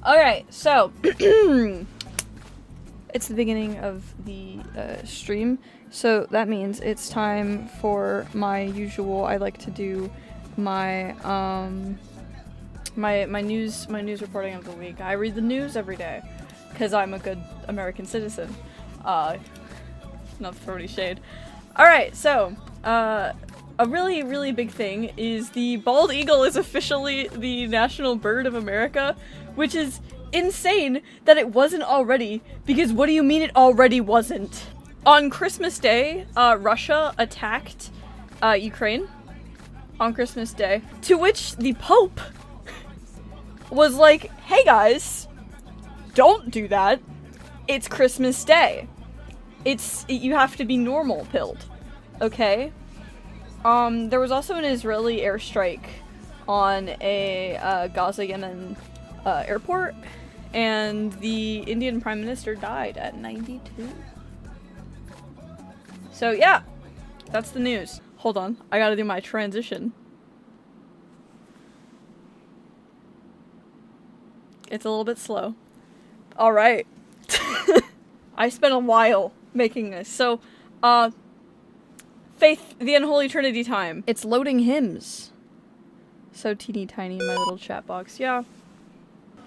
Alright, so it's the beginning of the stream, so that means it's time for my usual. I like to do my my news reporting of the week. I read the news every day because I'm a good American citizen. Not to throw any shade. Alright, so a really big thing is the bald eagle is officially the national bird of America, which is insane that it wasn't already, because what do you mean it already wasn't? On Christmas Day, Russia attacked Ukraine on Christmas Day, to which the Pope was like, hey guys, don't do that. It's Christmas Day. You have to be normal pilled, okay? There was also an Israeli airstrike on a Gaza, Yemen airport, and the Indian Prime Minister died at 92. So yeah, that's the news. Hold on, I gotta do my transition. It's a little bit slow. Alright. I spent a while making this. So, Faith, the Unholy Trinity time. It's loading hymns. So teeny tiny in my little chat box. Yeah.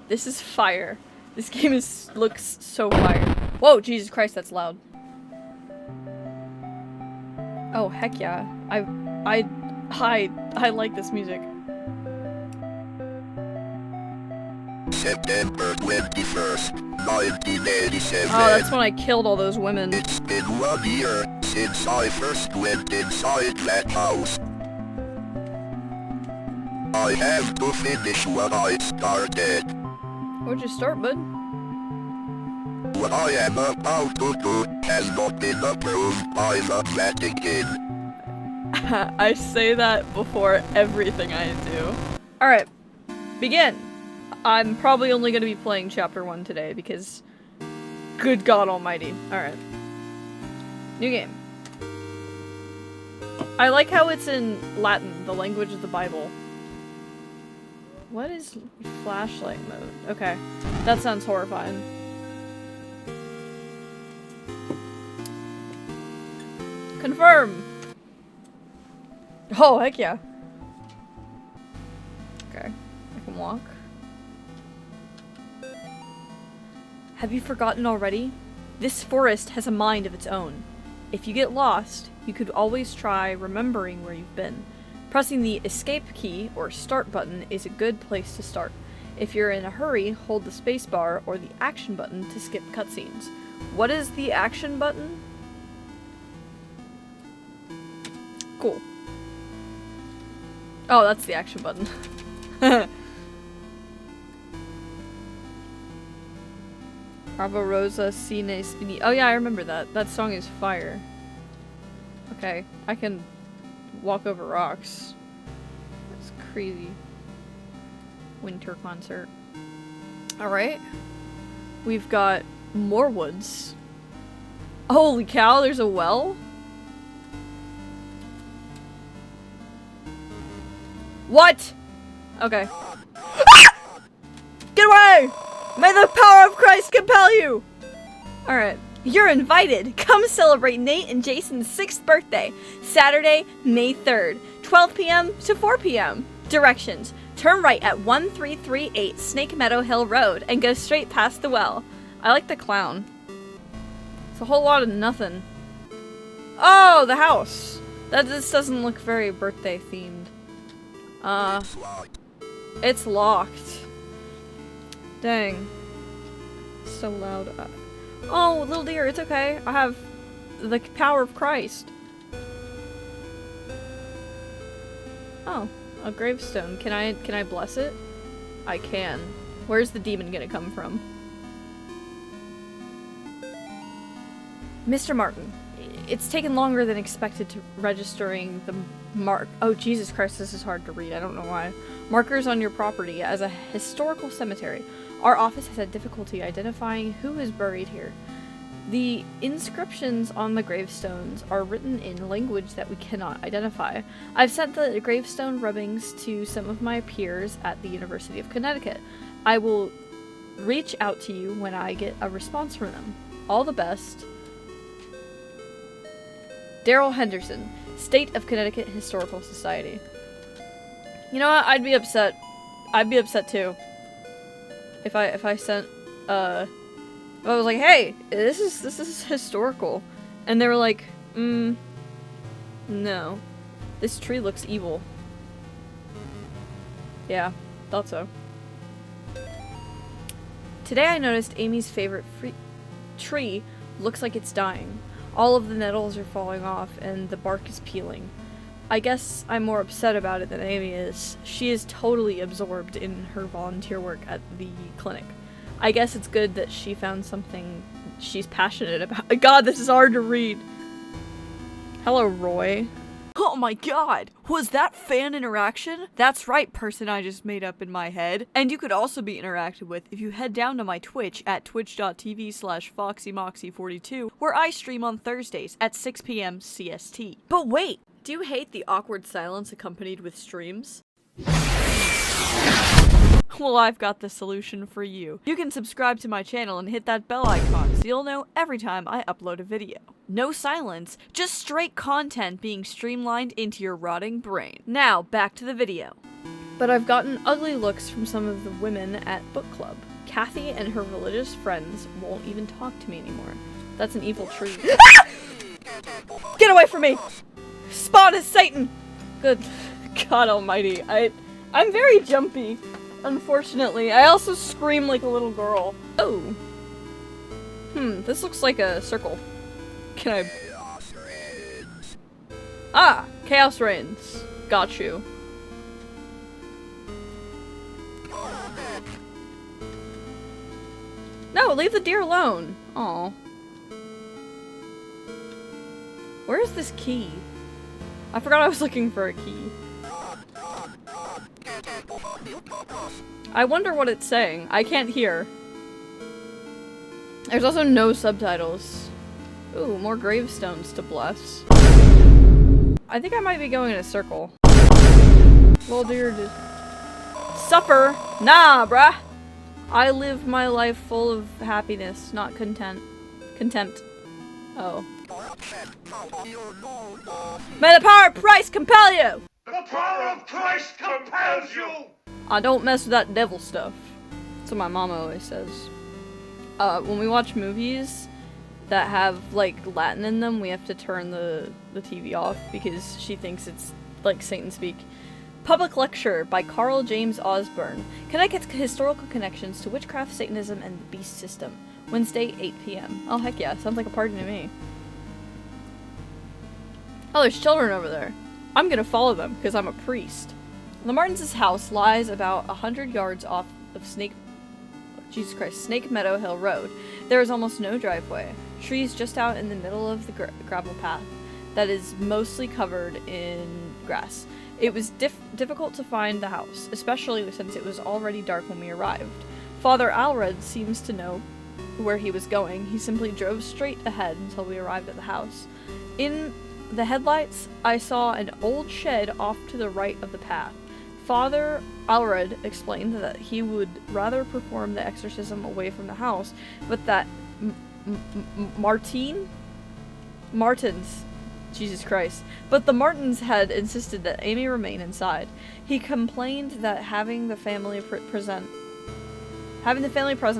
This is fire. This game looks so fire. Whoa, Jesus Christ, that's loud. Oh, heck yeah. I like this music. September 21st, 1987. Oh, that's when I killed all those women. It's been 1 year since I first went inside that house. I have to finish what I started. Where'd you start, bud? What I am about to do has not been approved by the Vatican. I say that before everything I do. Alright, begin! I'm probably only gonna be playing chapter 1 today because good God almighty. Alright. New game. I like how it's in Latin, the language of the Bible. What is flashlight mode? Okay. That sounds horrifying. Confirm! Oh, heck yeah. Okay. I can walk. Have you forgotten already? This forest has a mind of its own. If you get lost, you could always try remembering where you've been. Pressing the escape key or start button is a good place to start. If you're in a hurry, hold the spacebar or the action button to skip cutscenes. What is the action button? Cool. Oh, that's the action button. Bravo Rosa Cine Spini. Oh yeah, I remember that. That song is fire. Okay, I can walk over rocks. That's crazy. Winter concert. Alright. We've got more woods. Holy cow, there's a well? What? Okay. Get away! May the power of Christ compel you! Alright. You're invited! Come celebrate Nate and Jason's 6th birthday, Saturday, May 3rd, 12 p.m. to 4 p.m. Directions. Turn right at 1338 Snake Meadow Hill Road and go straight past the well. I like the clown. It's a whole lot of nothing. Oh, the house! This doesn't look very birthday themed. It's locked. Dang. So loud. Oh, little dear, it's okay. I have the power of Christ. Oh, a gravestone. Can I bless it? I can. Where's the demon gonna come from? Mr. Martin, it's taken longer than expected to registering the oh, Jesus Christ, this is hard to read. I don't know why. Markers on your property as a historical cemetery. Our office has had difficulty identifying who is buried here. The inscriptions on the gravestones are written in language that we cannot identify. I've sent the gravestone rubbings to some of my peers at the University of Connecticut. I will reach out to you when I get a response from them. All the best. Daryl Henderson, State of Connecticut Historical Society. You know what? I'd be upset. I'd be upset too. If I sent if I was like, hey, this is historical, and they were like, no, this tree looks evil. Yeah, thought so. Today I noticed Amy's favorite tree looks like it's dying. All of the nettles are falling off and the bark is peeling. I guess I'm more upset about it than Amy is. She is totally absorbed in her volunteer work at the clinic. I guess it's good that she found something she's passionate about. God, this is hard to read. Hello, Roy. Oh my god! Was that fan interaction? That's right, person I just made up in my head. And you could also be interacted with if you head down to my Twitch at twitch.tv/FoxyMoxy42, where I stream on Thursdays at 6 p.m. CST. But wait! Do you hate the awkward silence accompanied with streams? Well, I've got the solution for you. You can subscribe to my channel and hit that bell icon so you'll know every time I upload a video. No silence, just straight content being streamlined into your rotting brain. Now, back to the video. But I've gotten ugly looks from some of the women at book club. Kathy and her religious friends won't even talk to me anymore. That's an evil tree. Get away from me! Spawn is Satan! Good God almighty. I'm very jumpy. Unfortunately, I also scream like a little girl. Oh. This looks like a circle. Can I... Ah! Chaos reigns. Got you. No, leave the deer alone. Aw. Where is this key? I forgot I was looking for a key. I wonder what it's saying. I can't hear. There's also no subtitles. Ooh, more gravestones to bless. I think I might be going in a circle. Little dear, suffer! Nah, bruh! I live my life full of happiness, not contempt. Oh. May the power of Christ compel you! The power of Christ compels you! Don't mess with that devil stuff. That's what my mama always says. When we watch movies that have, like, Latin in them, we have to turn the TV off because she thinks it's, like, Satan speak. Public Lecture by Carl James Osborne. Connecticut's historical connections to witchcraft, Satanism, and the beast system. Wednesday, 8 p.m. Oh, heck yeah. Sounds like a party to me. Oh, there's children over there. I'm gonna follow them, because I'm a priest. The Martins' house lies about 100 yards off of Snake Meadow Hill Road. There is almost no driveway. Trees just out in the middle of the gravel path that is mostly covered in grass. It was difficult to find the house, especially since it was already dark when we arrived. Father Alred seems to know where he was going. He simply drove straight ahead until we arrived at the house. In the headlights, I saw an old shed off to the right of the path. Father Alred explained that he would rather perform the exorcism away from the house, but that Martins, Jesus Christ, but the Martins had insisted that Amy remain inside. He complained that having the family present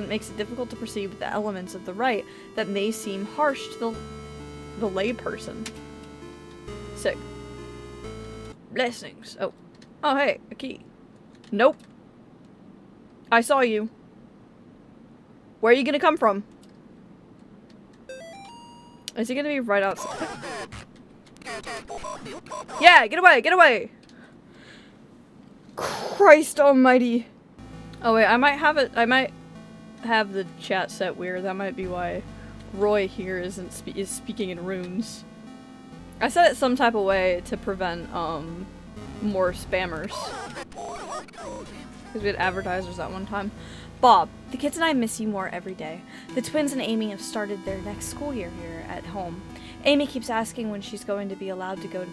makes it difficult to perceive the elements of the rite that may seem harsh to the lay person. Sick. Blessings. Oh, hey, a key. Nope. I saw you. Where are you gonna come from? Is he gonna be right outside? Yeah, get away, get away! Christ almighty. Oh wait, I might have the chat set weird. That might be why Roy here is speaking in runes. I set it some type of way to prevent, more spammers. Because we had advertisers at one time. Bob, the kids and I miss you more every day. The twins and Amy have started their next school year here at home. Amy keeps asking when she's going to be allowed to go to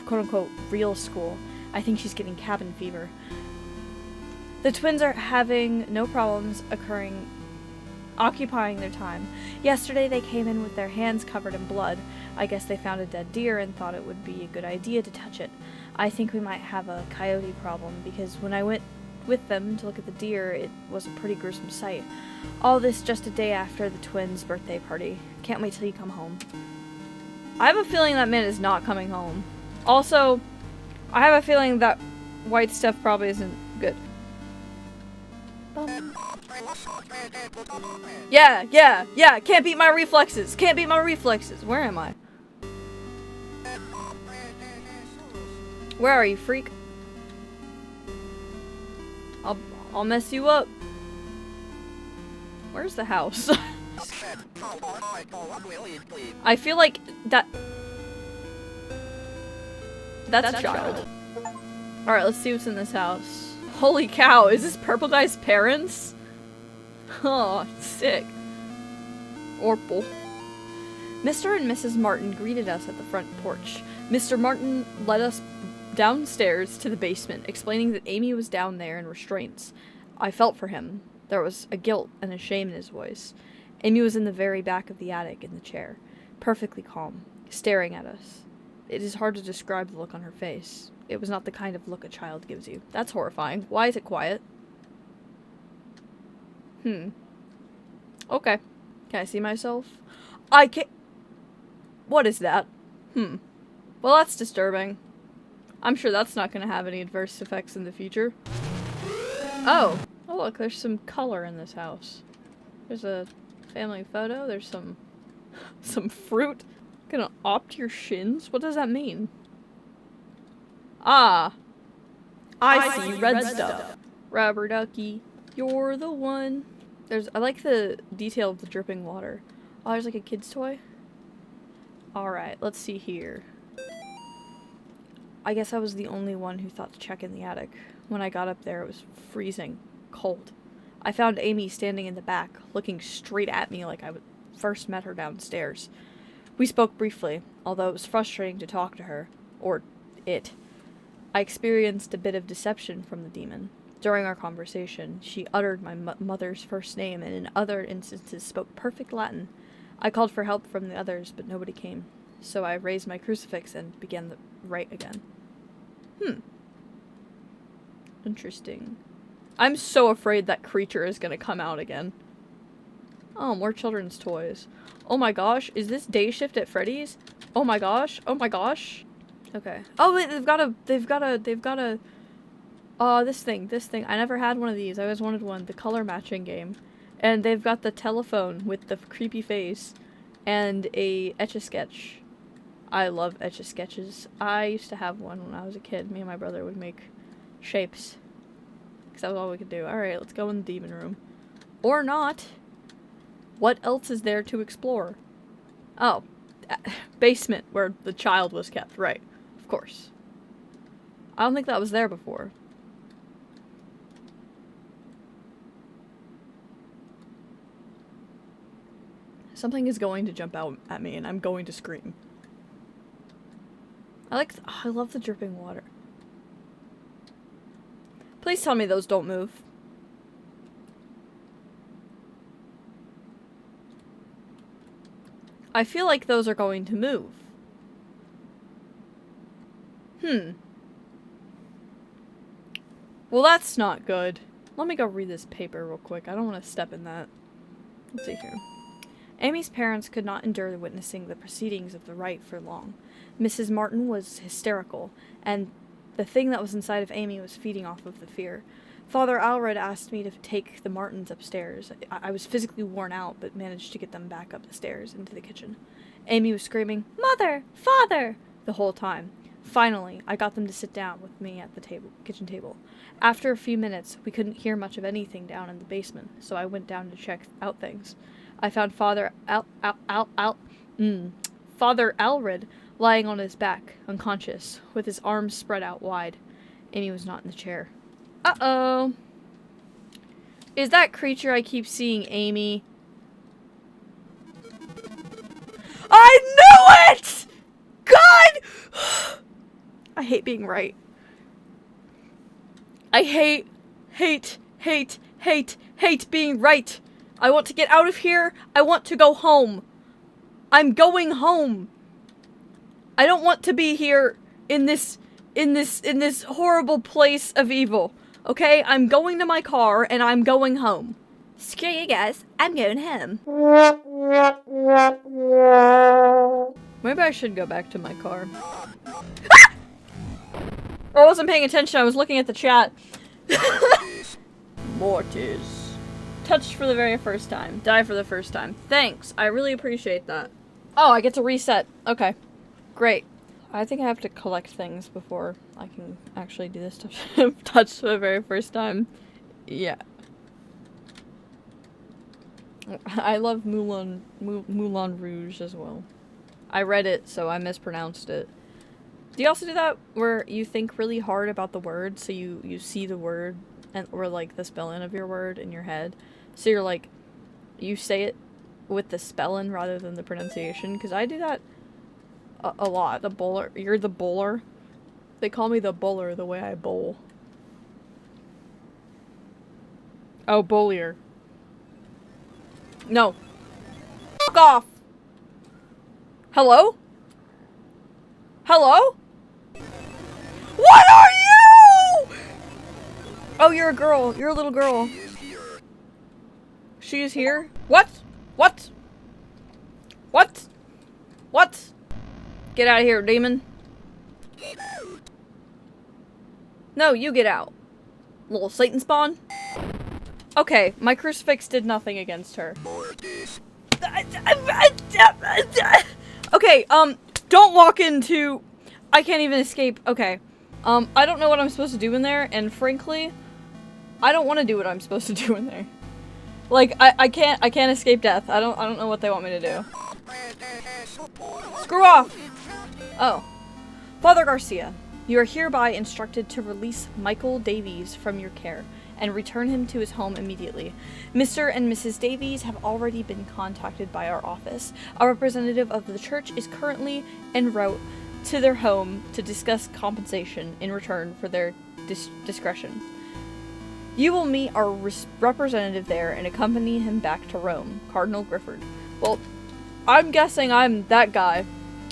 quote-unquote real school. I think she's getting cabin fever. The twins are having no problems occupying their time. Yesterday they came in with their hands covered in blood. I guess they found a dead deer and thought it would be a good idea to touch it. I think we might have a coyote problem, because when I went with them to look at the deer, it was a pretty gruesome sight. All this just a day after the twins' birthday party. Can't wait till you come home. I have a feeling that man is not coming home. Also, I have a feeling that white stuff probably isn't good. Yeah, can't beat my reflexes. Where am I? Where are you, freak? I'll mess you up. Where's the house? I feel like that's a child. Alright, let's see what's in this house. Holy cow, is this purple guy's parents? Oh, sick. Orple. Mr. and Mrs. Martin greeted us at the front porch. Mr. Martin led us downstairs to the basement, explaining that Amy was down there in restraints. I felt for him. There was a guilt and a shame in his voice. Amy was in the very back of the attic in the chair, perfectly calm, staring at us. It is hard to describe the look on her face. It was not the kind of look a child gives you. That's horrifying. Why is it quiet? Okay. Can I see myself? I can't. What is that? Well, that's disturbing. I'm sure that's not going to have any adverse effects in the future. Oh look, there's some color in this house. There's a family photo. There's some fruit. Gonna opt your shins? What does that mean? Ah. I see red stuff. Rubber ducky, you're the one. I like the detail of the dripping water. Oh, there's like a kid's toy. Alright, let's see here. I guess I was the only one who thought to check in the attic. When I got up there, it was freezing cold. I found Amy standing in the back, looking straight at me like I first met her downstairs. We spoke briefly, although it was frustrating to talk to her. Or it. I experienced a bit of deception from the demon. During our conversation, she uttered my mother's first name and in other instances spoke perfect Latin. I called for help from the others, but nobody came. So I raised my crucifix and began the rite again. Interesting. I'm so afraid that creature is gonna come out again. Oh, more children's toys. Oh my gosh, is this Day Shift at Freddy's? Oh my gosh, Okay. Oh, wait, they've got a, this thing. I never had one of these. I always wanted one. The color matching game. And they've got the telephone with the creepy face and a Etch-a-Sketch. I love Etch-a-Sketches. I used to have one when I was a kid. Me and my brother would make shapes. Because that was all we could do. Alright, let's go in the demon room. Or not. What else is there to explore? Oh. Basement, where the child was kept. Right. Of course. I don't think that was there before. Something is going to jump out at me and I'm going to scream. I love the dripping water. Please tell me those don't move. I feel like those are going to move. Well, that's not good. Let me go read this paper real quick. I don't want to step in that. Let's see here. Amy's parents could not endure witnessing the proceedings of the rite for long. Mrs. Martin was hysterical, and the thing that was inside of Amy was feeding off of the fear. Father Alred asked me to take the Martins upstairs. I was physically worn out, but managed to get them back up the stairs into the kitchen. Amy was screaming, "Mother! Father!" the whole time. Finally, I got them to sit down with me at the kitchen table. After a few minutes, we couldn't hear much of anything down in the basement, so I went down to check out things. I found Father Alred lying on his back, unconscious, with his arms spread out wide. Amy was not in the chair. Uh-oh. Is that creature I keep seeing Amy? I knew it! God! I hate being right. I hate hate being right. I want to get out of here. I want to go home. I'm going home. I don't want to be here in this horrible place of evil. Okay? I'm going to my car and I'm going home. Screw you guys. I'm going home. Maybe I should go back to my car. Ah! I wasn't paying attention. I was looking at the chat. Mortis. Touched for the very first time. Die for the first time. Thanks. I really appreciate that. Oh, I get to reset. Okay. Great. I think I have to collect things before I can actually do this touch for the very first time. Yeah. I love Moulin Rouge as well. I read it, so I mispronounced it. Do you also do that where you think really hard about the word, so you see the word and or like the spelling of your word in your head, so you're like you say it with the spelling rather than the pronunciation? Because I do that a lot. The bowler, you're the bowler. They call me the bowler the way I bowl. Oh, bowlier. No. Fuck off. Hello? Hello? What are you? Oh, you're a girl. You're a little girl. She is here? What? What? What? What? Get out of here, demon. No, you get out. Little Satan spawn. Okay, my crucifix did nothing against her. Okay, don't walk into... I can't even escape. Okay. I don't know what I'm supposed to do in there, and frankly, I don't want to do what I'm supposed to do in there. Like, I can't escape death. I don't know what they want me to do. Screw off! Oh. Father Garcia, you are hereby instructed to release Michael Davies from your care and return him to his home immediately. Mr. and Mrs. Davies have already been contacted by our office. A representative of the church is currently en route to their home to discuss compensation in return for their discretion. You will meet our representative there and accompany him back to Rome, Cardinal Grifford. Well, I'm guessing I'm that guy.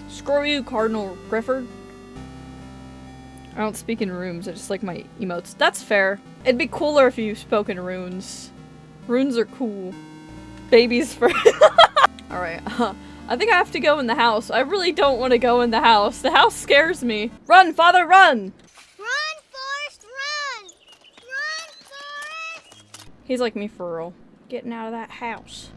Screw you, Cardinal Grifford. I don't speak in runes, I just like my emotes. That's fair. It'd be cooler if you spoke in runes. Runes are cool. Babies for- Alright, I think I have to go in the house. I really don't want to go in the house. The house scares me. Run, father, run! Run, Forrest, run! Run, Forrest! He's like me for real. Getting out of that house.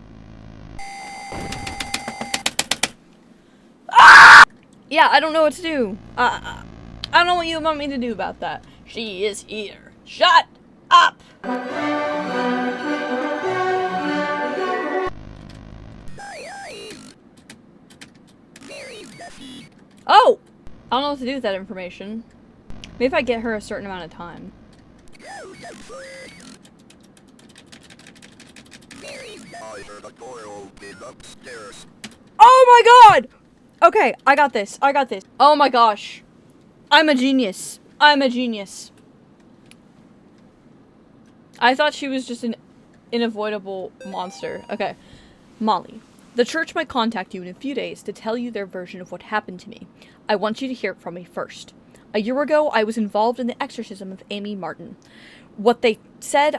Ah! Yeah, I don't know what to do. I don't know what you want me to do about that. She is here. Shut up! Oh! I don't know what to do with that information. Maybe if I get her a certain amount of time. Oh my god! Okay, I got this. I got this. Oh my gosh. I'm a genius. I'm a genius. I thought she was just an unavoidable monster. Okay. Molly, the church might contact you in a few days to tell you their version of what happened to me. I want you to hear it from me first. A year ago, I was involved in the exorcism of Amy Martin. What they said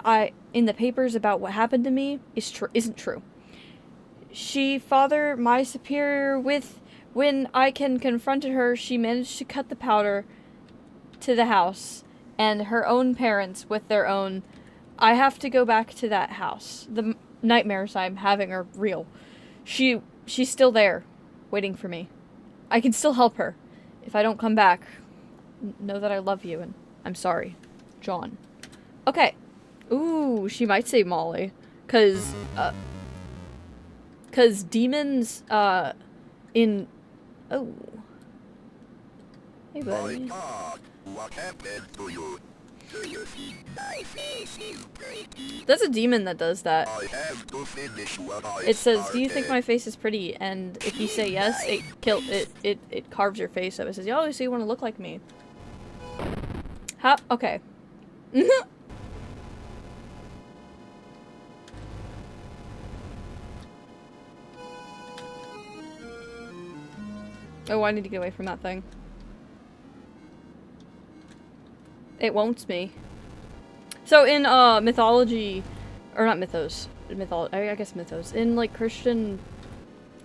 in the papers about what happened to me isn't true. She, Father, my superior, when I confronted her, she managed to cut the powder to the house, and her own parents with their own. I have to go back to that house. The nightmares I'm having are real. She's still there, waiting for me. I can still help her. If I don't come back, know that I love you, and I'm sorry. John. Okay. Ooh, she might say Molly. Cause demons, in... Oh. Hey, buddy. What happened to you? Do you see my face is pretty? There's a demon that does that. I have to finish what I It says, do you think started. my face is pretty? And if you say yes, it carves your face up. It says, oh, so you want to look like me. Okay. Oh, I need to get away from that thing. It wants me. So in mythology, or not mythos, I guess mythos. In like Christian,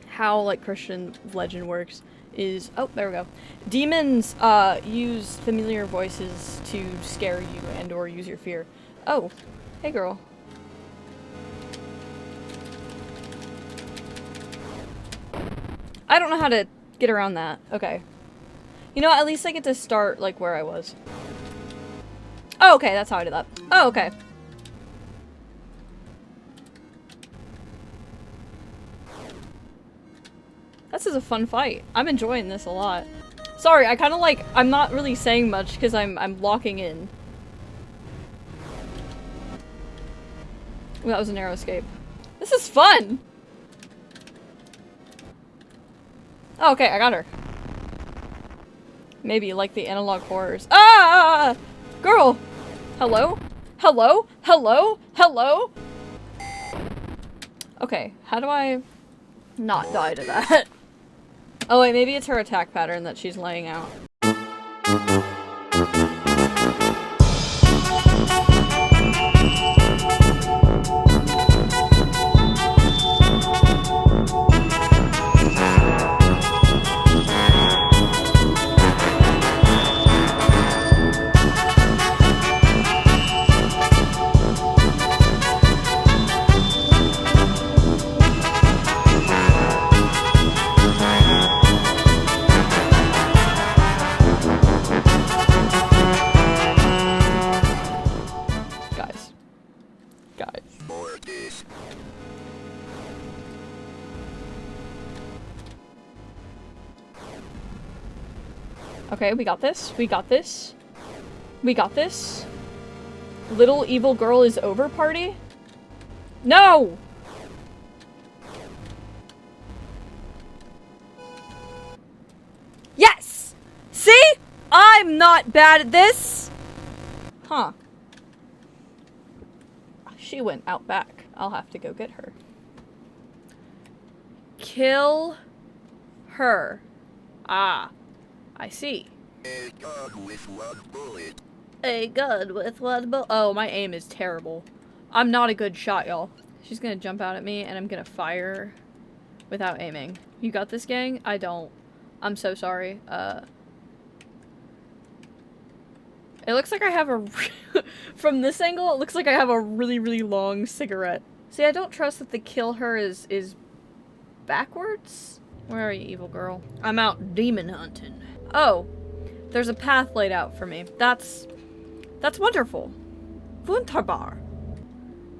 how like Christian legend works is, oh, there we go. Demons use familiar voices to scare you and or use your fear. Oh, hey girl. I don't know how to get around that. Okay. You know what, at least I get to start like where I was. Oh, okay, that's how I did that. Oh, okay. This is a fun fight. I'm enjoying this a lot. Sorry, I kind of like, I'm not really saying much because I'm locking in. Ooh, that was a narrow escape. This is fun! Oh, okay, I got her. Maybe like the analog horrors. Ah! Girl! Hello? Hello? Hello? Hello? Okay, how do I not die to that? Oh wait, maybe it's her attack pattern that she's laying out. Okay, we got this. We got this. We got this. Little evil girl is over party? No! Yes! See? I'm not bad at this! Huh. She went out back. I'll have to go get her. Kill her. Ah. I see. A gun with one bullet. A gun with one bullet. Oh, my aim is terrible. I'm not a good shot, y'all. She's gonna jump out at me and I'm gonna fire without aiming. You got this, gang? I don't. I'm so sorry. It looks like I have a... From this angle, it looks like I have a really, really long cigarette. See, I don't trust that the kill her is backwards? Where are you, evil girl? I'm out demon hunting. Oh, there's a path laid out for me. That's wonderful. Wunderbar.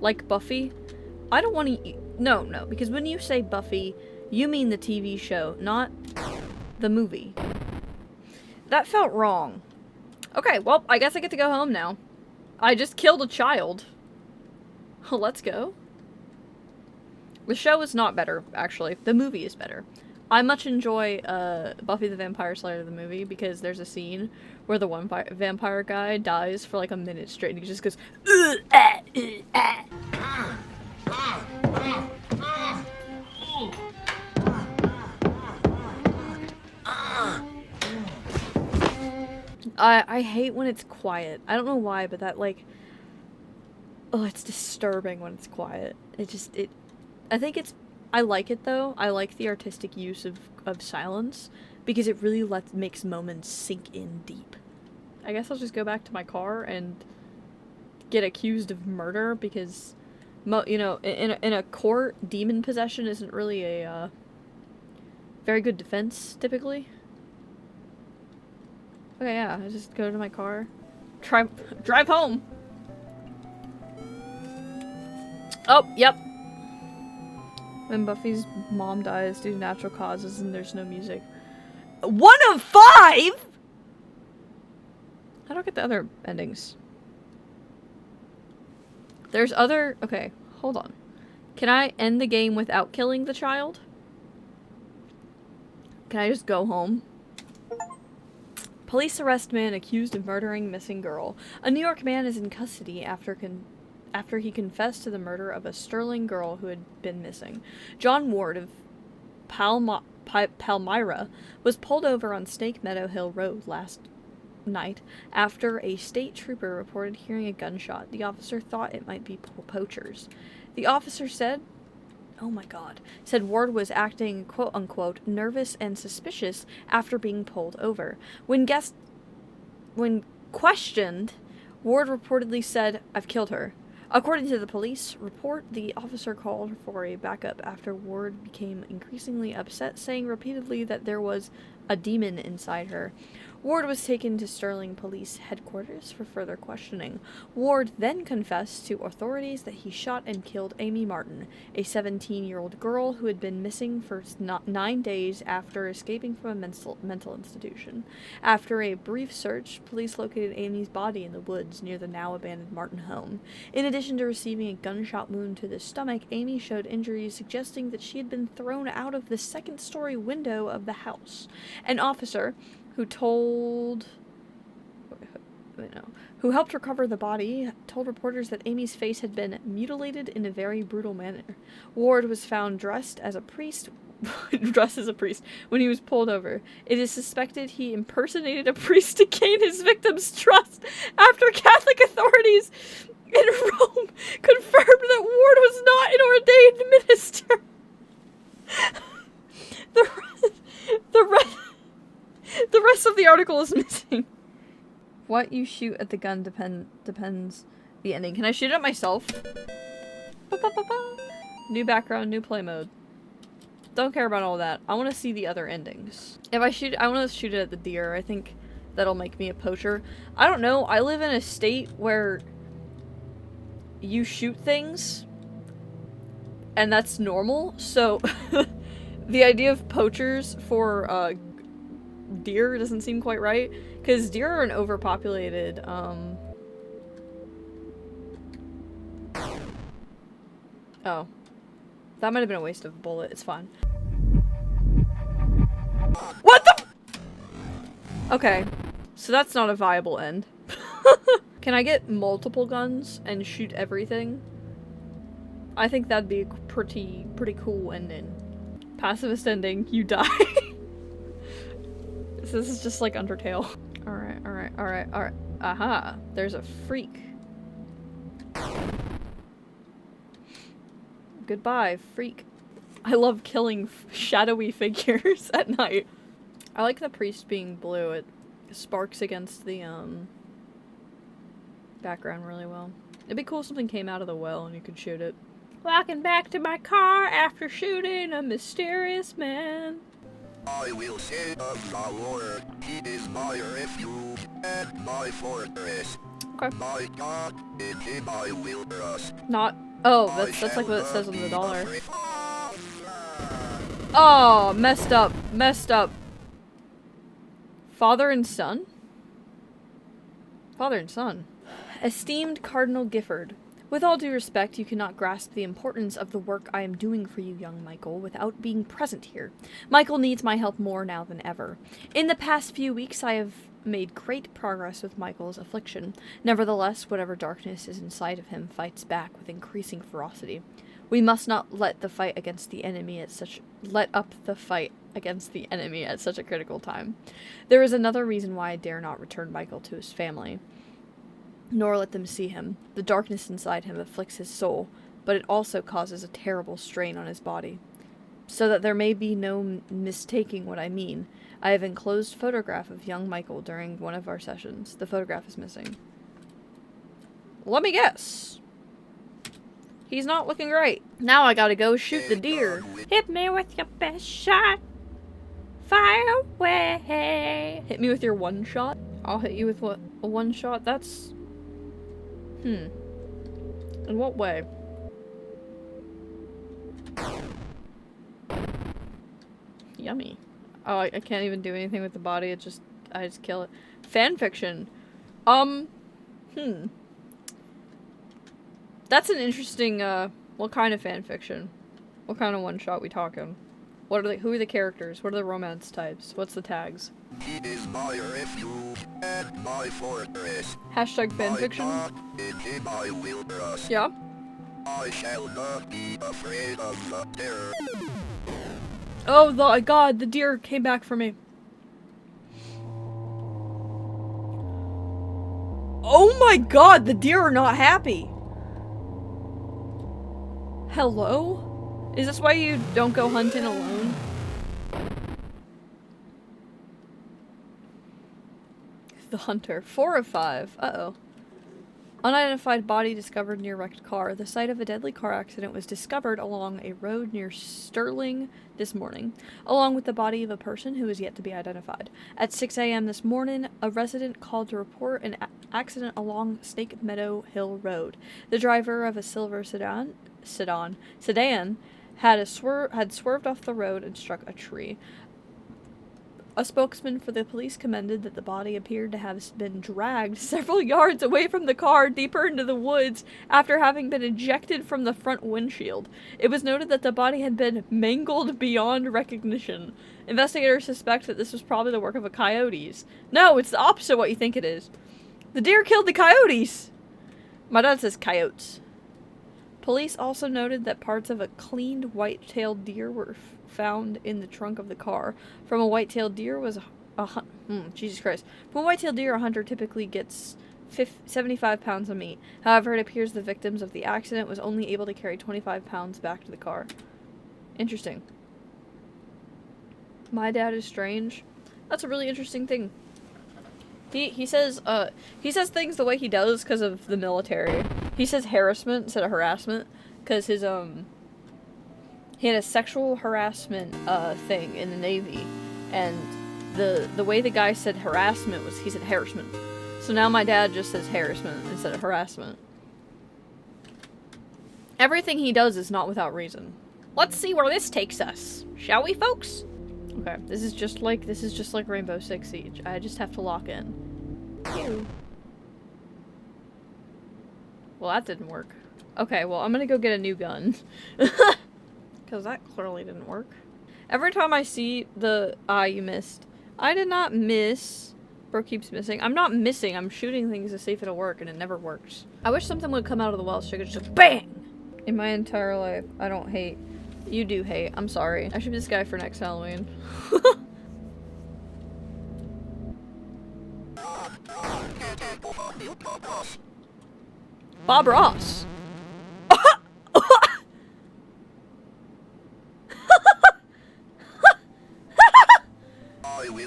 Like Buffy? I don't want to... No, because when you say Buffy, you mean the TV show, not the movie. That felt wrong. Okay, well, I guess I get to go home now. I just killed a child. Let's go. The show is not better, actually. The movie is better. I much enjoy Buffy the Vampire Slayer, the movie, because there's a scene where the one vampire guy dies for like a minute straight and he just goes I hate when it's quiet. I don't know why, but that like, oh, it's disturbing when it's quiet. I think it's, I like it though. I like the artistic use of silence because it really makes moments sink in deep. I guess I'll just go back to my car and get accused of murder because, you know, in a court, demon possession isn't really a very good defense typically. Okay, yeah, I just go to my car, drive home. Oh, yep. When Buffy's mom dies due to natural causes and there's no music. 1 of 5?! How do I get the other endings? There's other... Okay, hold on. Can I end the game without killing the child? Can I just go home? Police arrest man accused of murdering missing girl. A New York man is in custody after he confessed to the murder of a Sterling girl who had been missing. John Ward of Palmyra was pulled over on Snake Meadow Hill Road last night after a state trooper reported hearing a gunshot. The officer thought it might be poachers. The officer said, oh my god, said Ward was acting quote-unquote nervous and suspicious after being pulled over. When questioned, Ward reportedly said, I've killed her. According to the police report, the officer called for a backup after Ward became increasingly upset, saying repeatedly that there was a demon inside her. Ward was taken to Sterling Police Headquarters for further questioning. Ward then confessed to authorities that he shot and killed Amy Martin, a 17-year-old girl who had been missing for 9 days after escaping from a mental institution. After a brief search, police located Amy's body in the woods near the now-abandoned Martin home. In addition to receiving a gunshot wound to the stomach, Amy showed injuries suggesting that she had been thrown out of the second-story window of the house. An officer who helped recover the body, told reporters that Amy's face had been mutilated in a very brutal manner. Ward was found dressed as a priest when he was pulled over. It is suspected he impersonated a priest to gain his victims' trust after Catholic authorities in Rome confirmed that Ward was not an ordained minister. The rest of the article is missing. What you shoot at the gun depends the ending. Can I shoot it myself? Ba-ba-ba-ba. New background, new play mode. Don't care about all that. I want to see the other endings. If I shoot, I want to shoot it at the deer. I think that'll make me a poacher. I don't know. I live in a state where you shoot things and that's normal. So the idea of poachers for deer doesn't seem quite right, because deer are an overpopulated oh, that might have been a waste of a bullet. It's fine. What the okay, so that's not a viable end. Can I get multiple guns and shoot everything? I think that'd be a pretty cool ending. Pacifist ending, you die. This is just like Undertale. Alright. Aha, there's a freak. Goodbye, freak. I love killing shadowy figures at night. I like the priest being blue. It sparks against the background really well. It'd be cool if something came out of the well and you could shoot it. Walking back to my car after shooting a mysterious man. I will say of the Lord, he is my refuge and my fortress. Okay. My God, in him I will trust. Not. Oh, that's like what it says on the dollar. Oh, messed up. Father and son? Father and son. Esteemed Cardinal Gifford, with all due respect, you cannot grasp the importance of the work I am doing for you, young Michael, without being present here. Michael needs my help more now than ever. In the past few weeks, I have made great progress with Michael's affliction. Nevertheless, whatever darkness is inside of him fights back with increasing ferocity. We must not let up the fight against the enemy at such a critical time. There is another reason why I dare not return Michael to his family, nor let them see him. The darkness inside him afflicts his soul, but it also causes a terrible strain on his body. So that there may be no mistaking what I mean, I have enclosed a photograph of young Michael during one of our sessions. The photograph is missing. Let me guess. He's not looking great. Now I gotta go shoot the deer. Hit me with your best shot. Fire away. Hit me with your one shot? I'll hit you with what? A one shot? That's... In what way? Yummy. Oh, I can't even do anything with the body. I just kill it. Fanfiction. That's an interesting, what kind of fanfiction? What kind of one-shot we talking? Who are the characters? What are the romance types? What's the tags? He is my refuge and my fortress. Hashtag fanfiction? My God, in him I will trust. Yeah. I shall not be afraid of the terror. Oh the god, the deer came back for me. Oh my god, the deer are not happy. Hello? Is this why you don't go hunting alone? The hunter. 4 of 5. Uh-oh. Unidentified body discovered near wrecked car. The site of a deadly car accident was discovered along a road near Sterling this morning, along with the body of a person who is yet to be identified. At 6 a.m. this morning, a resident called to report an accident along Snake Meadow Hill Road. The driver of a silver sedan had swerved off the road and struck a tree. A spokesman for the police commented that the body appeared to have been dragged several yards away from the car deeper into the woods after having been ejected from the front windshield. It was noted that the body had been mangled beyond recognition. Investigators suspect that this was probably the work of a coyotes. No, it's the opposite of what you think it is. The deer killed the coyotes! My dad says coyotes. Police also noted that parts of a cleaned white-tailed deer were found in the trunk of the car. From a white-tailed deer was Jesus Christ. From a white-tailed deer, a hunter typically gets 75 pounds of meat. However, it appears the victims of the accident was only able to carry 25 pounds back to the car. Interesting. My dad is strange. That's a really interesting thing. He says things the way he does because of the military. He says harassment instead of harassment because his he had a sexual harassment thing in the Navy, and the way the guy said harassment was he said harassment. So now my dad just says harassment instead of harassment. Everything he does is not without reason. Let's see where this takes us, shall we, folks? Okay, this is just like Rainbow Six Siege. I just have to lock in. Ew. Well, that didn't work. Okay, well, I'm gonna go get a new gun. Because that clearly didn't work. Every time I see the... you missed. I did not miss. Bro keeps missing. I'm not missing. I'm shooting things to see if it'll work, and it never works. I wish something would come out of the well so I could just BANG! In my entire life, I don't hate. You do hate. I'm sorry. I should be this guy for next Halloween. Bob Ross.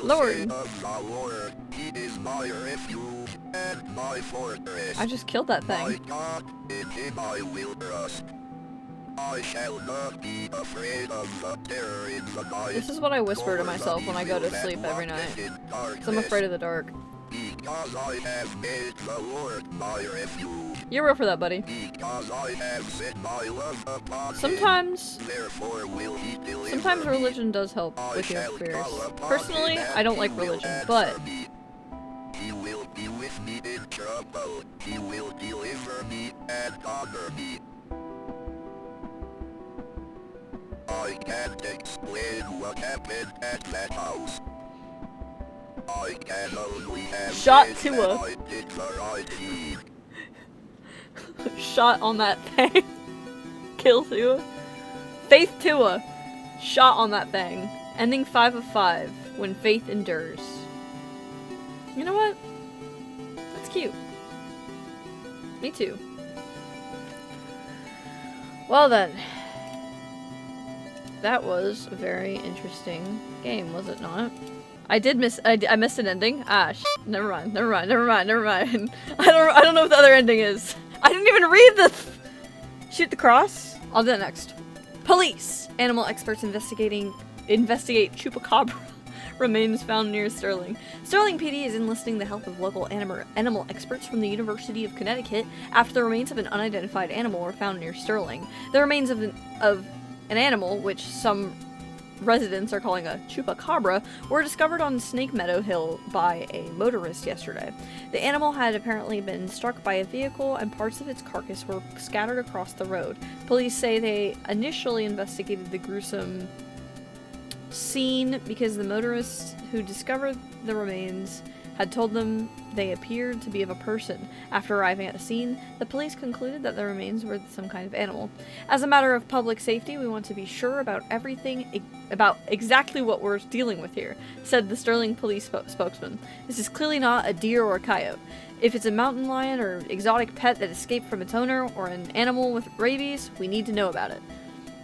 Lord. I just killed that thing. I shall not be afraid of the terror in the night. This is what I whisper to myself when I go to sleep every night. Because I'm afraid of the dark. Because I have made the Lord my refuge. You're real for that, buddy. Because I have set my love upon Sometimes him, religion does help with your fears. Personally, I don't like religion, but he will be with me in trouble. He will deliver me and honor me. I can't explain what happened at that house. I can only have Shot faith Tua. that I did the right thing. Shot on that thing. Kill Tua. Faith Tua. Shot on that thing. Ending 5 of 5 when faith endures. You know what? That's cute. Me too. Well then. That was a very interesting game, was it not? I did miss- I missed an ending. Ah, never mind. I don't know what the other ending is. I didn't even read this! Shoot the cross? I'll do that next. Police! Animal experts investigate chupacabra remains found near Sterling. Sterling PD is enlisting the help of local animal experts from the University of Connecticut after the remains of an unidentified animal were found near Sterling. The remains of an animal, which some residents are calling a chupacabra, were discovered on Snake Meadow Hill by a motorist yesterday. The animal had apparently been struck by a vehicle and parts of its carcass were scattered across the road. Police say they initially investigated the gruesome scene because the motorist who discovered the remains had told them they appeared to be of a person. After arriving at the scene, the police concluded that the remains were some kind of animal. As a matter of public safety, we want to be sure about everything, about exactly what we're dealing with here, said the Sterling police spokesman. This is clearly not a deer or a coyote. If it's a mountain lion or exotic pet that escaped from its owner, or an animal with rabies, we need to know about it.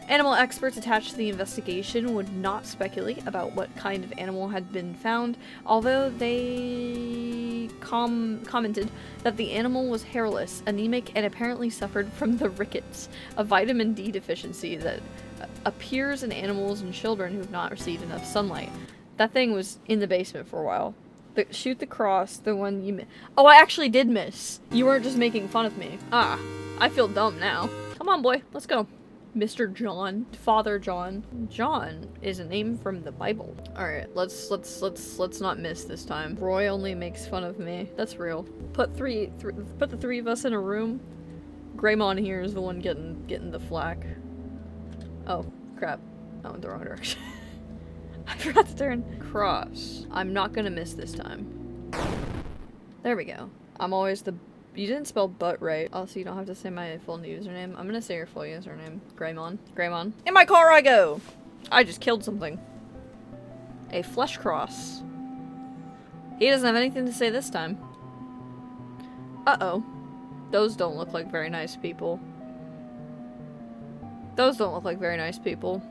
Animal experts attached to the investigation would not speculate about what kind of animal had been found, although they commented that the animal was hairless, anemic, and apparently suffered from the rickets, a vitamin D deficiency that appears in animals and children who have not received enough sunlight. That thing was in the basement for a while. Shoot the cross, the one you Oh, I actually did miss. You weren't just making fun of me. Ah, I feel dumb now. Come on, boy, let's go. Mr. John, Father John. John is a name from the Bible. All right, let's not miss this time. Roy only makes fun of me. That's real. Put the three of us in a room. Greymon here is the one getting the flack. Oh crap! I went the wrong direction. I forgot to turn. Cross. I'm not gonna miss this time. There we go. I'm always the. You didn't spell butt right. Also, you don't have to say my full username. I'm gonna say your full username. Greymon. Greymon. In my car I go! I just killed something. A flesh cross. He doesn't have anything to say this time. Uh-oh. Those don't look like very nice people. Those don't look like very nice people.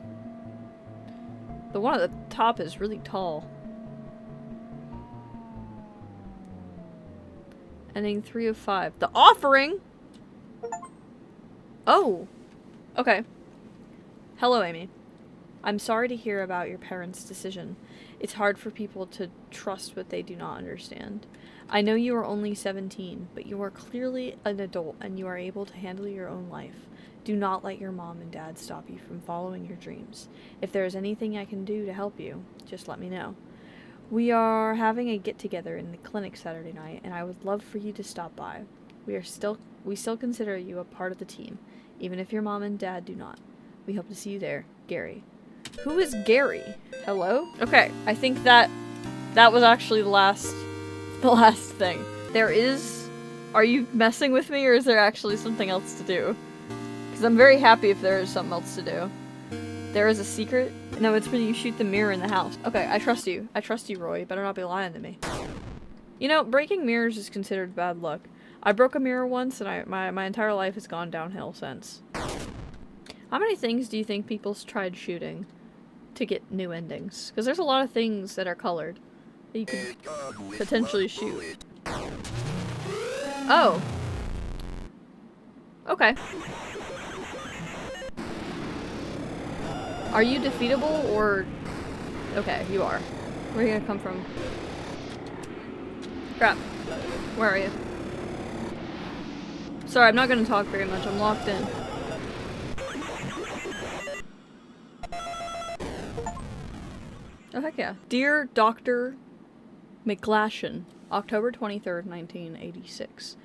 The one at the top is really tall. Ending 3 of 5. The offering? Oh. Okay. Hello, Amy. I'm sorry to hear about your parents' decision. It's hard for people to trust what they do not understand. I know you are only 17, but you are clearly an adult and you are able to handle your own life. Do not let your mom and dad stop you from following your dreams. If there is anything I can do to help you, just let me know. We are having a get-together in the clinic Saturday night, and I would love for you to stop by. We still consider you a part of the team, even if your mom and dad do not. We hope to see you there. Gary. Who is Gary? Hello? Okay, I think that was actually the last thing. There is... Are you messing with me, or is there actually something else to do? Because I'm very happy if there is something else to do. There is a secret? No, it's when you shoot the mirror in the house. Okay, I trust you. I trust you, Roy. You better not be lying to me. You know, breaking mirrors is considered bad luck. I broke a mirror once, and my entire life has gone downhill since. How many things do you think people's tried shooting to get new endings? Because there's a lot of things that are colored that you could potentially shoot. Oh. Okay. Are you defeatable, or... Okay, you are. Where are you gonna come from? Crap. Where are you? Sorry, I'm not gonna talk very much. I'm locked in. Oh, heck yeah. Dear Dr. McGlashan, October 23rd, 1986.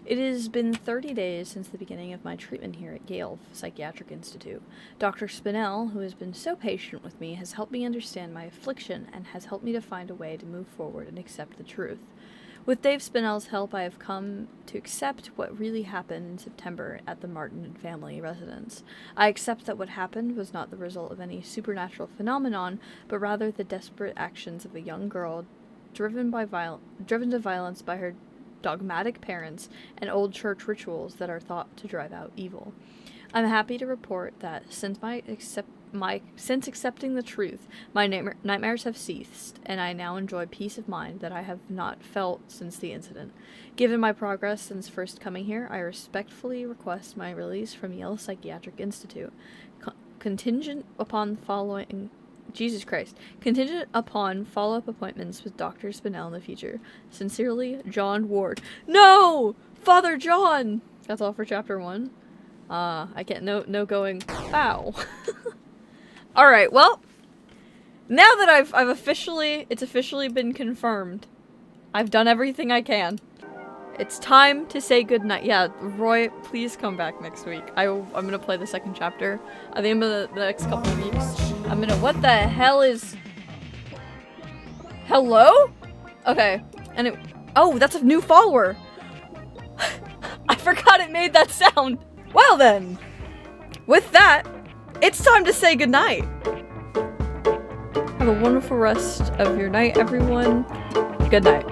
It has been 30 days since the beginning of my treatment here at Yale Psychiatric Institute. Dr. Spinell, who has been so patient with me, has helped me understand my affliction and has helped me to find a way to move forward and accept the truth. With Dave Spinell's help, I have come to accept what really happened in September at the Martin family residence. I accept that what happened was not the result of any supernatural phenomenon, but rather the desperate actions of a young girl driven to violence by her dogmatic parents and old church rituals that are thought to drive out evil. I'm happy to report that since accepting the truth, my nightmares have ceased, and I now enjoy peace of mind that I have not felt since the incident. Given my progress since first coming here, I respectfully request my release from Yale Psychiatric Institute, contingent upon follow-up appointments with Dr. Spinell in the future. Sincerely, John Ward. No! Father John! That's all for chapter 1. I get no going. Bow. Alright, well, now that it's officially been confirmed, I've done everything I can. It's time to say goodnight. Yeah, Roy, please come back next week. I'm gonna play the second chapter at the end of the next couple of weeks. what the hell is... Hello? Okay, And it- oh, that's a new follower! I forgot it made that sound! Well then, with that, it's time to say goodnight! Have a wonderful rest of your night, everyone. Good night.